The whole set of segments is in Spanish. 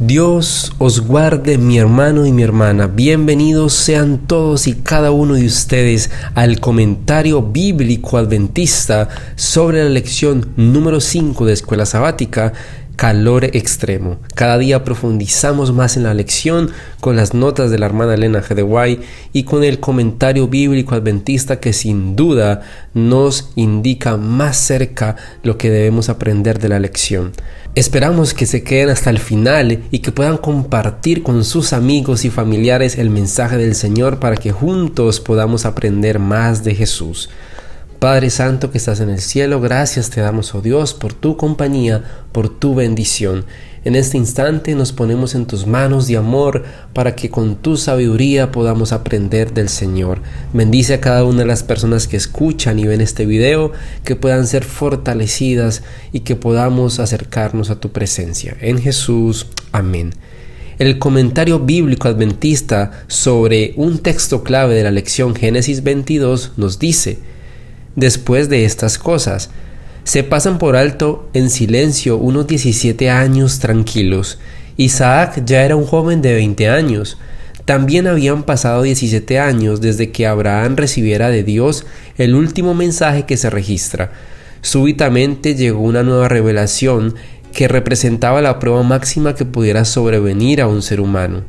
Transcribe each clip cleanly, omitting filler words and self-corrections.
Dios os guarde, mi hermano y mi hermana. Bienvenidos sean todos y cada uno de ustedes al comentario bíblico adventista sobre la lección número 5 de Escuela Sabática, Calor Extremo. Cada día profundizamos más en la lección con las notas de la hermana Elena G. de White y con el comentario bíblico adventista que sin duda nos indica más cerca lo que debemos aprender de la lección. Esperamos que se queden hasta el final y que puedan compartir con sus amigos y familiares el mensaje del Señor para que juntos podamos aprender más de Jesús. Padre Santo que estás en el cielo, gracias te damos, oh Dios, por tu compañía, por tu bendición. En este instante nos ponemos en tus manos de amor para que con tu sabiduría podamos aprender del Señor. Bendice a cada una de las personas que escuchan y ven este video, que puedan ser fortalecidas y que podamos acercarnos a tu presencia. En Jesús, amén. El comentario bíblico adventista sobre un texto clave de la lección Génesis 22 nos dice: después de estas cosas, se pasan por alto en silencio unos 17 años tranquilos. Isaac ya era un joven de 20 años. También habían pasado 17 años desde que Abraham recibiera de Dios el último mensaje que se registra. Súbitamente llegó una nueva revelación que representaba la prueba máxima que pudiera sobrevenir a un ser humano.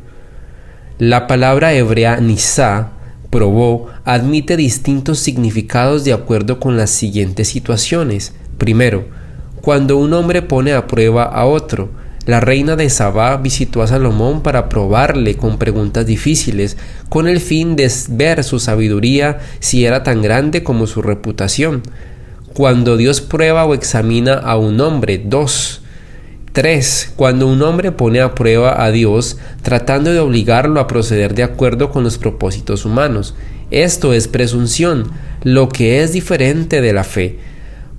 La palabra hebrea nisá, probó, admite distintos significados de acuerdo con las siguientes situaciones. Primero, cuando un hombre pone a prueba a otro. La reina de Sabá visitó a Salomón para probarle con preguntas difíciles, con el fin de ver su sabiduría si era tan grande como su reputación. Cuando Dios prueba o examina a un hombre. 2. 3. Cuando un hombre pone a prueba a Dios tratando de obligarlo a proceder de acuerdo con los propósitos humanos. Esto es presunción, lo que es diferente de la fe,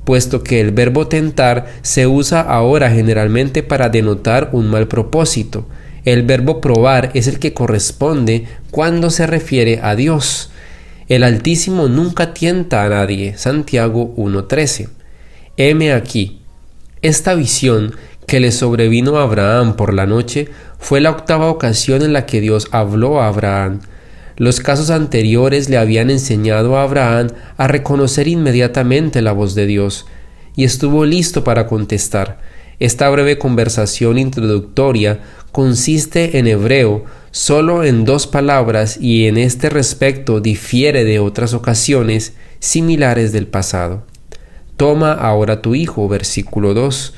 puesto que el verbo tentar se usa ahora generalmente para denotar un mal propósito. El verbo probar es el que corresponde cuando se refiere a Dios. El Altísimo nunca tienta a nadie. Santiago 1:13. Heme aquí. Esta visión que le sobrevino a Abraham por la noche fue la 8ª ocasión en la que Dios habló a Abraham. Los casos anteriores le habían enseñado a Abraham a reconocer inmediatamente la voz de Dios, y estuvo listo para contestar. Esta breve conversación introductoria consiste en hebreo solo en 2 palabras y en este respecto difiere de otras ocasiones similares del pasado. Toma ahora tu hijo, versículo 2.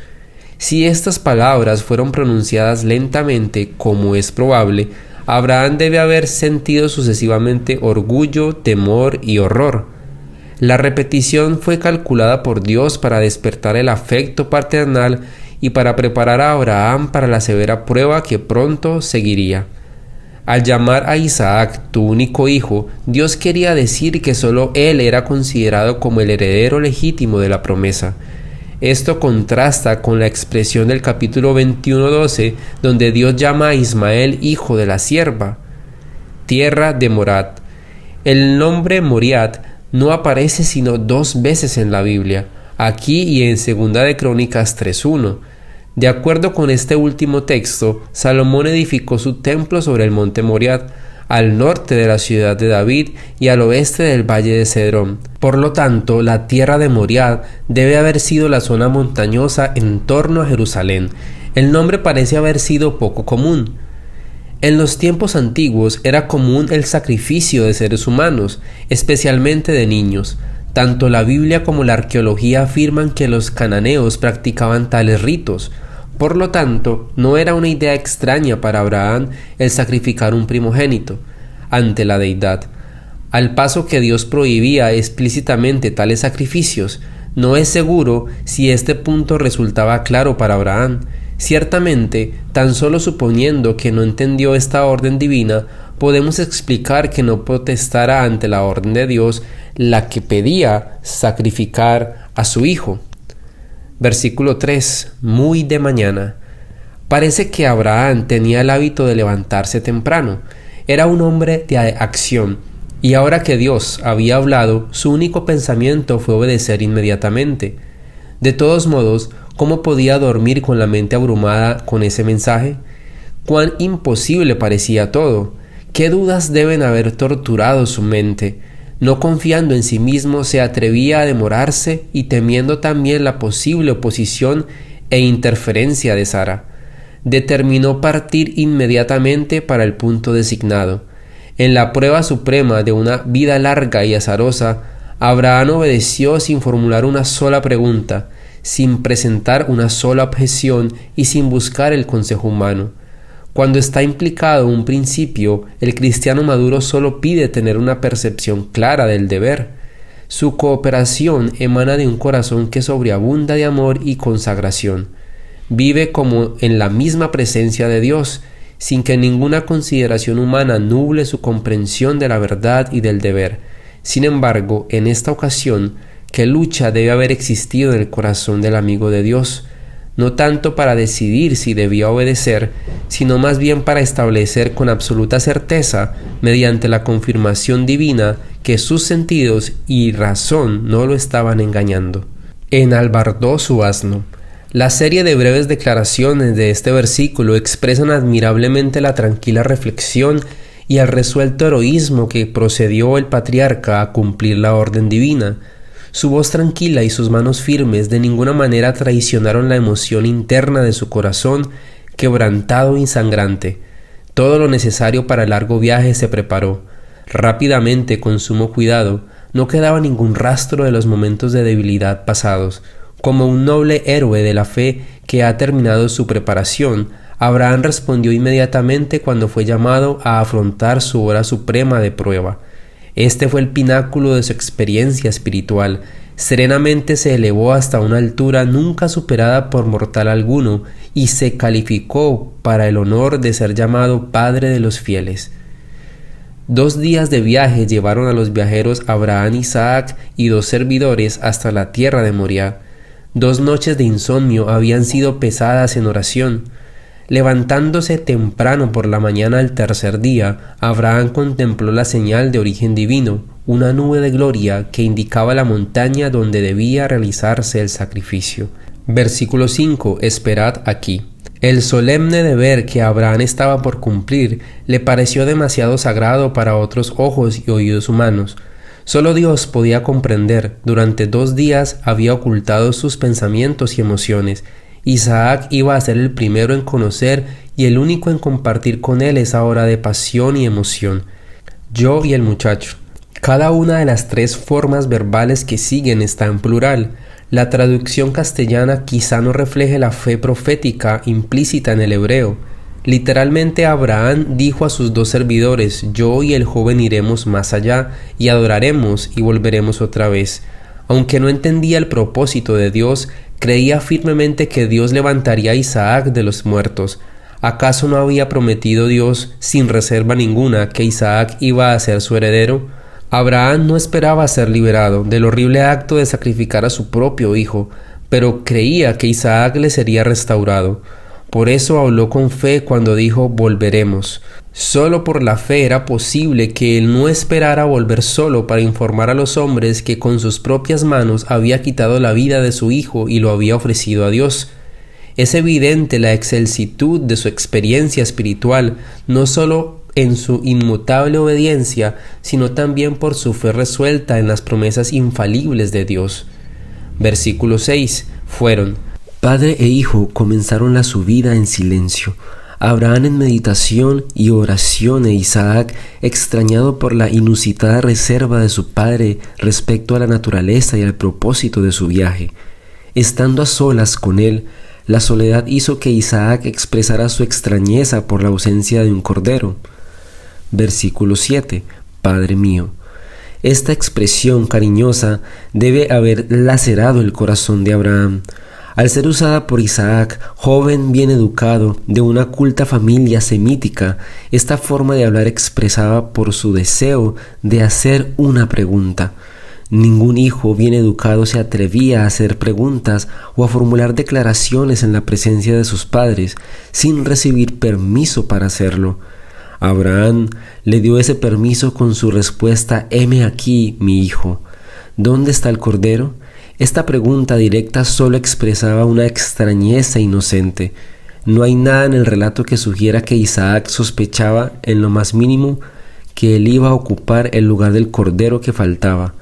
Si estas palabras fueron pronunciadas lentamente, como es probable, Abraham debe haber sentido sucesivamente orgullo, temor y horror. La repetición fue calculada por Dios para despertar el afecto paternal y para preparar a Abraham para la severa prueba que pronto seguiría. Al llamar a Isaac, tu único hijo, Dios quería decir que solo él era considerado como el heredero legítimo de la promesa. Esto contrasta con la expresión del capítulo 21:12, donde Dios llama a Ismael hijo de la sierva. Tierra de Morat. El nombre Moriat no aparece sino 2 veces en la Biblia, aquí y en 2 de Crónicas 3:1. De acuerdo con este último texto, Salomón edificó su templo sobre el monte Moriat, al norte de la ciudad de David y al oeste del valle de Cedrón. Por lo tanto, la tierra de Moriat debe haber sido la zona montañosa en torno a Jerusalén. El nombre parece haber sido poco común. En los tiempos antiguos era común el sacrificio de seres humanos, especialmente de niños. Tanto la Biblia como la arqueología afirman que los cananeos practicaban tales ritos. Por lo tanto, no era una idea extraña para Abraham el sacrificar un primogénito ante la deidad. Al paso que Dios prohibía explícitamente tales sacrificios, no es seguro si este punto resultaba claro para Abraham. Ciertamente, tan solo suponiendo que no entendió esta orden divina, podemos explicar que no protestara ante la orden de Dios, la que pedía sacrificar a su hijo. Versículo 3. Muy de mañana. Parece que Abraham tenía el hábito de levantarse temprano. Era un hombre de acción, y ahora que Dios había hablado, su único pensamiento fue obedecer inmediatamente. De todos modos, ¿cómo podía dormir con la mente abrumada con ese mensaje? Cuán imposible parecía todo. Qué dudas deben haber torturado su mente. No confiando en sí mismo, se atrevía a demorarse y temiendo también la posible oposición e interferencia de Sara. Determinó partir inmediatamente para el punto designado. En la prueba suprema de una vida larga y azarosa, Abraham obedeció sin formular una sola pregunta, sin presentar una sola objeción y sin buscar el consejo humano. Cuando está implicado un principio, el cristiano maduro solo pide tener una percepción clara del deber. Su cooperación emana de un corazón que sobreabunda de amor y consagración. Vive como en la misma presencia de Dios, sin que ninguna consideración humana nuble su comprensión de la verdad y del deber. Sin embargo, en esta ocasión, ¿qué lucha debe haber existido en el corazón del amigo de Dios? No tanto para decidir si debía obedecer, sino más bien para establecer con absoluta certeza, mediante la confirmación divina, que sus sentidos y razón no lo estaban engañando. Enalbardó su asno. La serie de breves declaraciones de este versículo expresan admirablemente la tranquila reflexión y el resuelto heroísmo que procedió el patriarca a cumplir la orden divina. Su voz tranquila y sus manos firmes de ninguna manera traicionaron la emoción interna de su corazón, quebrantado y sangrante. Todo lo necesario para el largo viaje se preparó. Rápidamente, con sumo cuidado, no quedaba ningún rastro de los momentos de debilidad pasados. Como un noble héroe de la fe que ha terminado su preparación, Abraham respondió inmediatamente cuando fue llamado a afrontar su hora suprema de prueba. Este fue el pináculo de su experiencia espiritual. Serenamente se elevó hasta una altura nunca superada por mortal alguno y se calificó para el honor de ser llamado Padre de los fieles. 2 días de viaje llevaron a los viajeros Abraham, Isaac y 2 servidores hasta la tierra de Moriah. 2 noches de insomnio habían sido pesadas en oración. Levantándose temprano por la mañana al tercer día, Abraham contempló la señal de origen divino, una nube de gloria que indicaba la montaña donde debía realizarse el sacrificio. Versículo 5. Esperad aquí. El solemne deber que Abraham estaba por cumplir le pareció demasiado sagrado para otros ojos y oídos humanos. Solo Dios podía comprender. Durante 2 días había ocultado sus pensamientos y emociones. Isaac iba a ser el primero en conocer y el único en compartir con él esa hora de pasión y emoción. Yo y el muchacho. Cada una de las 3 formas verbales que siguen está en plural. La traducción castellana quizá no refleje la fe profética implícita en el hebreo. Literalmente Abraham dijo a sus 2 servidores: yo y el joven iremos más allá y adoraremos y volveremos otra vez. Aunque no entendía el propósito de Dios, creía firmemente que Dios levantaría a Isaac de los muertos. ¿Acaso no había prometido Dios sin reserva ninguna que Isaac iba a ser su heredero? Abraham no esperaba ser liberado del horrible acto de sacrificar a su propio hijo, pero creía que Isaac le sería restaurado. Por eso habló con fe cuando dijo: volveremos. Solo por la fe era posible que él no esperara volver solo para informar a los hombres que con sus propias manos había quitado la vida de su hijo y lo había ofrecido a Dios. Es evidente la excelsitud de su experiencia espiritual, no solo en su inmutable obediencia, sino también por su fe resuelta en las promesas infalibles de Dios. Versículo 6. Padre e hijo comenzaron la subida en silencio. Abraham en meditación y oración e Isaac extrañado por la inusitada reserva de su padre respecto a la naturaleza y al propósito de su viaje. Estando a solas con él, la soledad hizo que Isaac expresara su extrañeza por la ausencia de un cordero. Versículo 7. Padre mío. Esta expresión cariñosa debe haber lacerado el corazón de Abraham. Al ser usada por Isaac, joven bien educado, de una culta familia semítica, esta forma de hablar expresaba por su deseo de hacer una pregunta. Ningún hijo bien educado se atrevía a hacer preguntas o a formular declaraciones en la presencia de sus padres sin recibir permiso para hacerlo. Abraham le dio ese permiso con su respuesta: heme aquí, mi hijo. ¿Dónde está el cordero? Esta pregunta directa solo expresaba una extrañeza inocente. No hay nada en el relato que sugiera que Isaac sospechaba en lo más mínimo que él iba a ocupar el lugar del cordero que faltaba.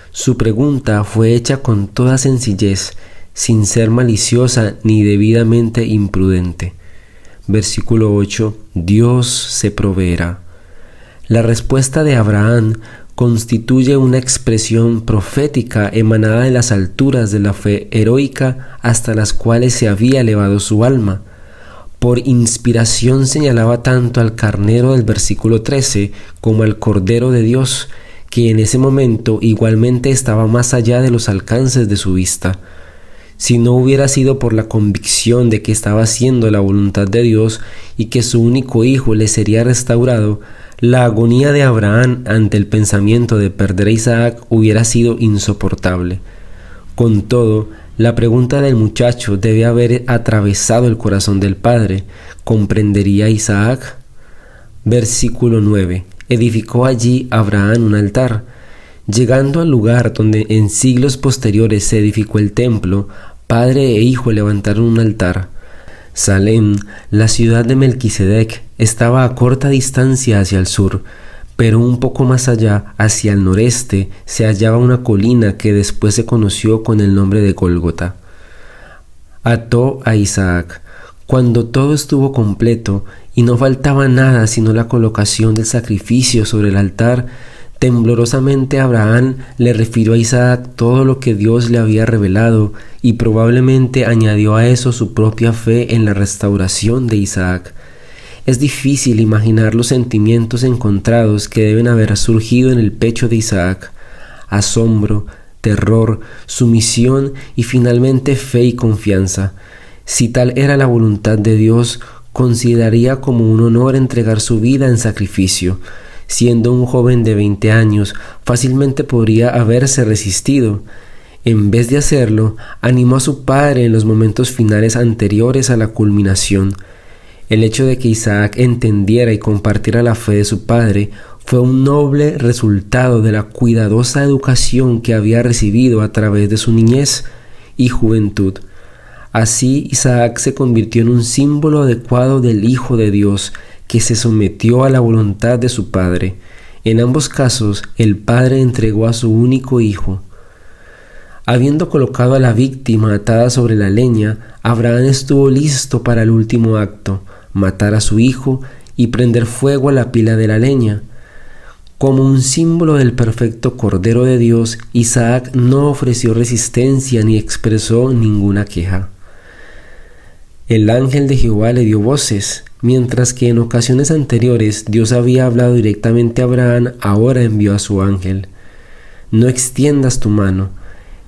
Su pregunta fue hecha con toda sencillez, sin ser maliciosa ni debidamente imprudente. Versículo 8. Dios se proveerá. La respuesta de Abraham constituye una expresión profética emanada de las alturas de la fe heroica hasta las cuales se había elevado su alma. Por inspiración señalaba tanto al carnero del versículo 13 como al Cordero de Dios, que en ese momento igualmente estaba más allá de los alcances de su vista. Si no hubiera sido por la convicción de que estaba haciendo la voluntad de Dios y que su único hijo le sería restaurado, la agonía de Abraham ante el pensamiento de perder a Isaac hubiera sido insoportable. Con todo, la pregunta del muchacho debe haber atravesado el corazón del padre. ¿Comprendería Isaac? Versículo 9. Edificó allí Abraham un altar. Llegando al lugar donde en siglos posteriores se edificó el templo, padre e hijo levantaron un altar. Salem, la ciudad de Melquisedec, estaba a corta distancia hacia el sur, pero un poco más allá, hacia el noreste, se hallaba una colina que después se conoció con el nombre de Gólgota. Ató a Isaac. Cuando todo estuvo completo y no faltaba nada sino la colocación del sacrificio sobre el altar, temblorosamente Abraham le refirió a Isaac todo lo que Dios le había revelado y probablemente añadió a eso su propia fe en la restauración de Isaac. Es difícil imaginar los sentimientos encontrados que deben haber surgido en el pecho de Isaac: asombro, terror, sumisión y finalmente fe y confianza. Si tal era la voluntad de Dios, consideraría como un honor entregar su vida en sacrificio. Siendo un joven de 20 años, fácilmente podría haberse resistido. En vez de hacerlo, animó a su padre en los momentos finales anteriores a la culminación. El hecho de que Isaac entendiera y compartiera la fe de su padre fue un noble resultado de la cuidadosa educación que había recibido a través de su niñez y juventud. Así, Isaac se convirtió en un símbolo adecuado del Hijo de Dios, que se sometió a la voluntad de su padre. En ambos casos, el padre entregó a su único hijo. Habiendo colocado a la víctima atada sobre la leña, Abraham estuvo listo para el último acto: matar a su hijo y prender fuego a la pila de la leña. Como un símbolo del perfecto Cordero de Dios, Isaac no ofreció resistencia ni expresó ninguna queja. El ángel de Jehová le dio voces. Mientras que en ocasiones anteriores Dios había hablado directamente a Abraham, ahora envió a su ángel. No extiendas tu mano.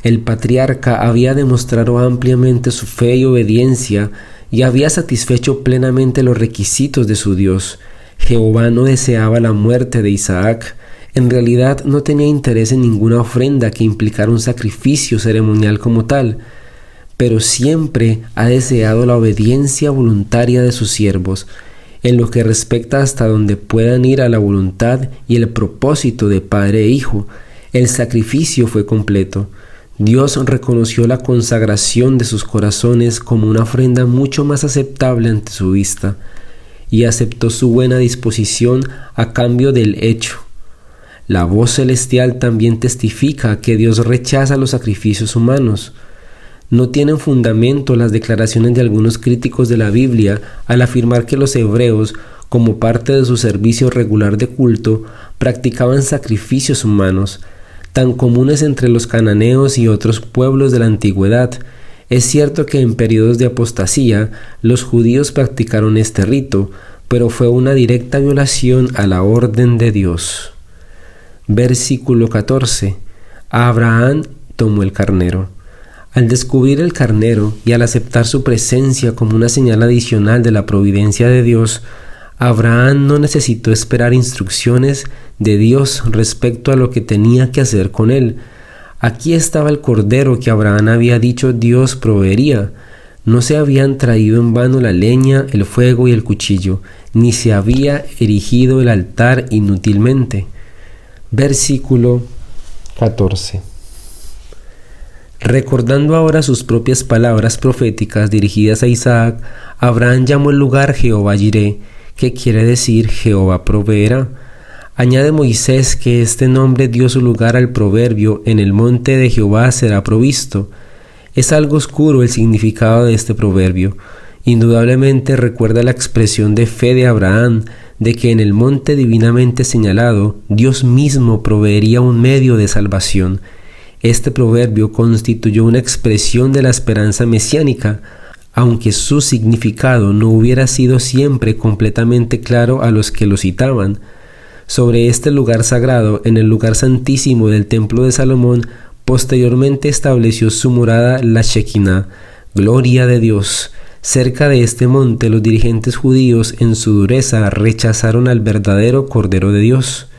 El patriarca había demostrado ampliamente su fe y obediencia y había satisfecho plenamente los requisitos de su Dios. Jehová no deseaba la muerte de Isaac. En realidad no tenía interés en ninguna ofrenda que implicara un sacrificio ceremonial como tal, pero siempre ha deseado la obediencia voluntaria de sus siervos, en lo que respecta hasta donde puedan ir a la voluntad y el propósito de padre e hijo. El sacrificio fue completo. Dios reconoció la consagración de sus corazones como una ofrenda mucho más aceptable ante su vista, y aceptó su buena disposición a cambio del hecho. La voz celestial también testifica que Dios rechaza los sacrificios humanos. No tienen fundamento las declaraciones de algunos críticos de la Biblia al afirmar que los hebreos, como parte de su servicio regular de culto, practicaban sacrificios humanos, tan comunes entre los cananeos y otros pueblos de la antigüedad. Es cierto que en periodos de apostasía los judíos practicaron este rito, pero fue una directa violación a la orden de Dios. Versículo 14. Abraham tomó el carnero. Al descubrir el carnero y al aceptar su presencia como una señal adicional de la providencia de Dios, Abraham no necesitó esperar instrucciones de Dios respecto a lo que tenía que hacer con él. Aquí estaba el cordero que Abraham había dicho Dios proveería. No se habían traído en vano la leña, el fuego y el cuchillo, ni se había erigido el altar inútilmente. Versículo 14. Recordando ahora sus propias palabras proféticas dirigidas a Isaac, Abraham llamó el lugar Jehová Jireh, que quiere decir Jehová proveerá. Añade Moisés que este nombre dio su lugar al proverbio: en el monte de Jehová será provisto. Es algo oscuro el significado de este proverbio. Indudablemente recuerda la expresión de fe de Abraham de que en el monte divinamente señalado Dios mismo proveería un medio de salvación. Este proverbio constituyó una expresión de la esperanza mesiánica, aunque su significado no hubiera sido siempre completamente claro a los que lo citaban. Sobre este lugar sagrado, en el lugar santísimo del templo de Salomón, posteriormente estableció su morada la Shekinah, gloria de Dios. Cerca de este monte los dirigentes judíos en su dureza rechazaron al verdadero Cordero de Dios.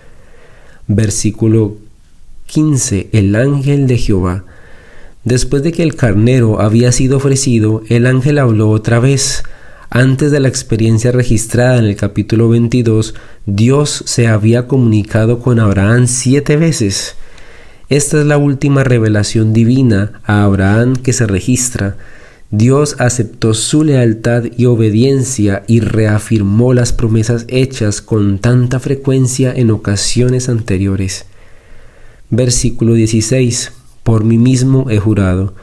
Versículo 15. El ángel de Jehová. Después de que el carnero había sido ofrecido, el ángel habló otra vez. Antes de la experiencia registrada en el capítulo 22, Dios se había comunicado con Abraham 7 veces. Esta es la última revelación divina a Abraham que se registra. Dios aceptó su lealtad y obediencia y reafirmó las promesas hechas con tanta frecuencia en ocasiones anteriores. Versículo 16. Por mí mismo he jurado.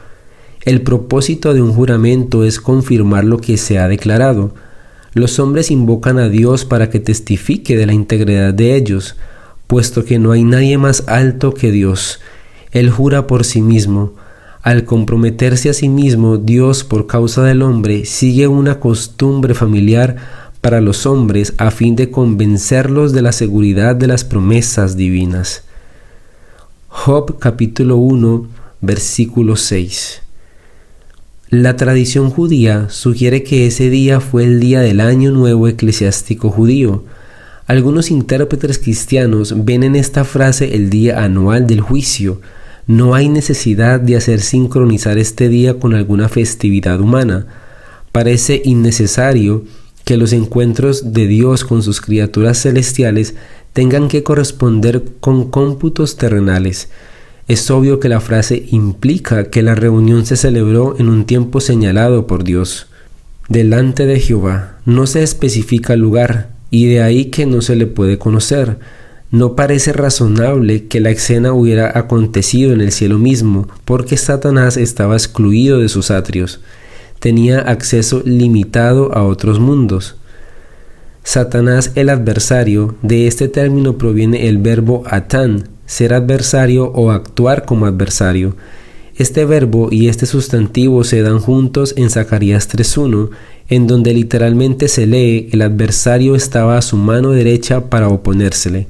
El propósito de un juramento es confirmar lo que se ha declarado. Los hombres invocan a Dios para que testifique de la integridad de ellos, puesto que no hay nadie más alto que Dios. Él jura por sí mismo. Al comprometerse a sí mismo, Dios, por causa del hombre, sigue una costumbre familiar para los hombres a fin de convencerlos de la seguridad de las promesas divinas. Job capítulo 1, versículo 6. La tradición judía sugiere que ese día fue el día del Año Nuevo eclesiástico judío. Algunos intérpretes cristianos ven en esta frase el día anual del juicio. No hay necesidad de hacer sincronizar este día con alguna festividad humana. Parece innecesario que los encuentros de Dios con sus criaturas celestiales tengan que corresponder con cómputos terrenales. Es obvio que la frase implica que la reunión se celebró en un tiempo señalado por Dios. Delante de Jehová no se especifica el lugar, y de ahí que no se le puede conocer. No parece razonable que la escena hubiera acontecido en el cielo mismo, porque Satanás estaba excluido de sus atrios. Tenía acceso limitado a otros mundos. Satanás, el adversario, de este término proviene el verbo atán, ser adversario o actuar como adversario. Este verbo y este sustantivo se dan juntos en Zacarías 3:1, en donde literalmente se lee: el adversario estaba a su mano derecha para oponérsele.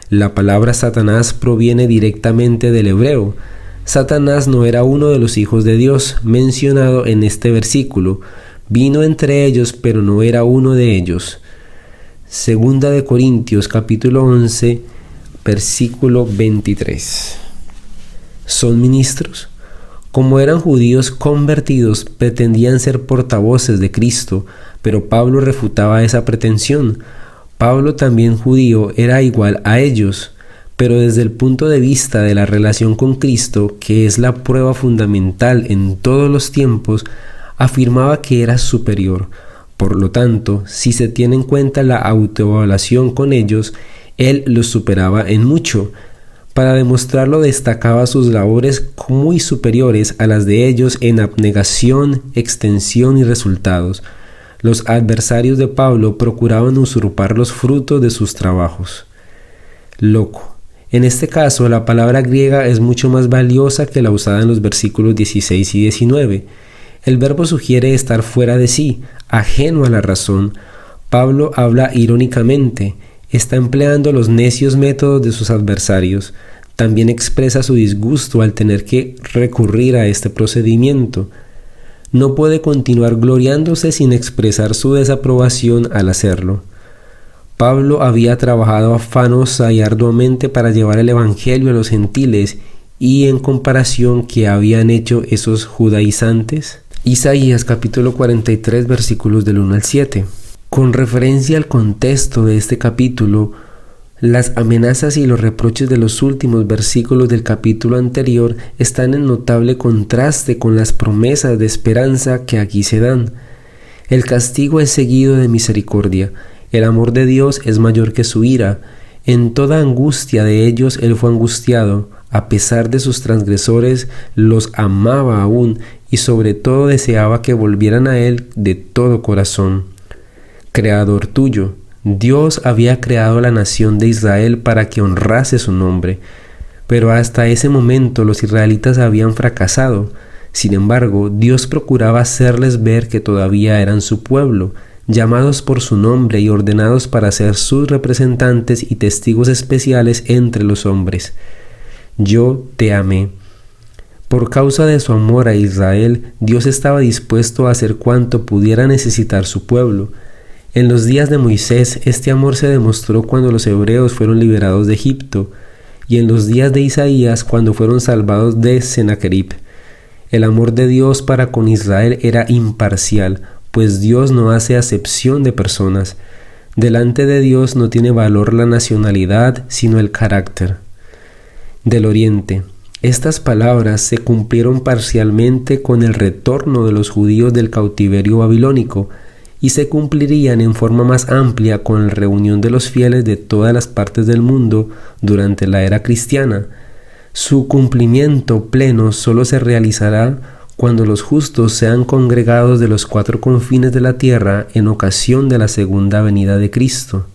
La palabra Satanás proviene directamente del hebreo. Satanás no era uno de los hijos de Dios mencionado en este versículo. Vino entre ellos, pero no era uno de ellos. Segunda de Corintios capítulo 11, versículo 23. ¿Son ministros? Como eran judíos convertidos, pretendían ser portavoces de Cristo, pero Pablo refutaba esa pretensión. Pablo, también judío, era igual a ellos, pero desde el punto de vista de la relación con Cristo, que es la prueba fundamental en todos los tiempos, afirmaba que era superior. Por lo tanto, si se tiene en cuenta la autoevaluación con ellos, él los superaba en mucho. Para demostrarlo, destacaba sus labores muy superiores a las de ellos en abnegación, extensión y resultados. Los adversarios de Pablo procuraban usurpar los frutos de sus trabajos. Loco. En este caso, la palabra griega es mucho más valiosa que la usada en los versículos 16 y 19. El verbo sugiere estar fuera de sí, ajeno a la razón. Pablo habla irónicamente. Está empleando los necios métodos de sus adversarios. También expresa su disgusto al tener que recurrir a este procedimiento. No puede continuar gloriándose sin expresar su desaprobación al hacerlo. Pablo había trabajado afanosa y arduamente para llevar el evangelio a los gentiles, y en comparación, ¿qué habían hecho esos judaizantes? Isaías capítulo 43 versículos del 1 al 7. Con referencia al contexto de este capítulo, Las amenazas y los reproches de los últimos versículos del capítulo anterior están en notable contraste con las promesas de esperanza que aquí se dan. El castigo es seguido de misericordia. El amor de Dios es mayor que su ira. En toda angustia de ellos Él fue angustiado. A pesar de sus transgresores, los amaba aún y sobre todo deseaba que volvieran a Él de todo corazón. Creador tuyo, Dios había creado la nación de Israel para que honrase su nombre, pero hasta ese momento los israelitas habían fracasado. Sin embargo, Dios procuraba hacerles ver que todavía eran su pueblo, llamados por su nombre y ordenados para ser sus representantes y testigos especiales entre los hombres. Yo te amé. Por causa de su amor a Israel, Dios estaba dispuesto a hacer cuanto pudiera necesitar su pueblo. En los días de Moisés, este amor se demostró cuando los hebreos fueron liberados de Egipto, y en los días de Isaías, cuando fueron salvados de Sennacherib. El amor de Dios para con Israel era imparcial, pues Dios no hace acepción de personas. Delante de Dios no tiene valor la nacionalidad, sino el carácter. Del Oriente. Estas palabras se cumplieron parcialmente con el retorno de los judíos del cautiverio babilónico, y se cumplirían en forma más amplia con la reunión de los fieles de todas las partes del mundo durante la era cristiana. Su cumplimiento pleno solo se realizará cuando los justos sean congregados de los cuatro confines de la tierra en ocasión de la segunda venida de Cristo.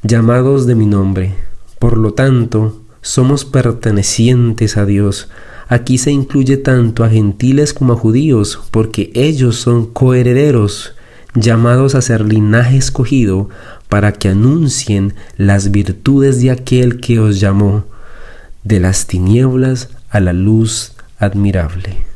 Llamados de mi nombre. Por lo tanto, somos pertenecientes a Dios. Aquí se incluye tanto a gentiles como a judíos, porque ellos son coherederos, llamados a ser linaje escogido, para que anuncien las virtudes de aquel que os llamó, de las tinieblas a la luz admirable.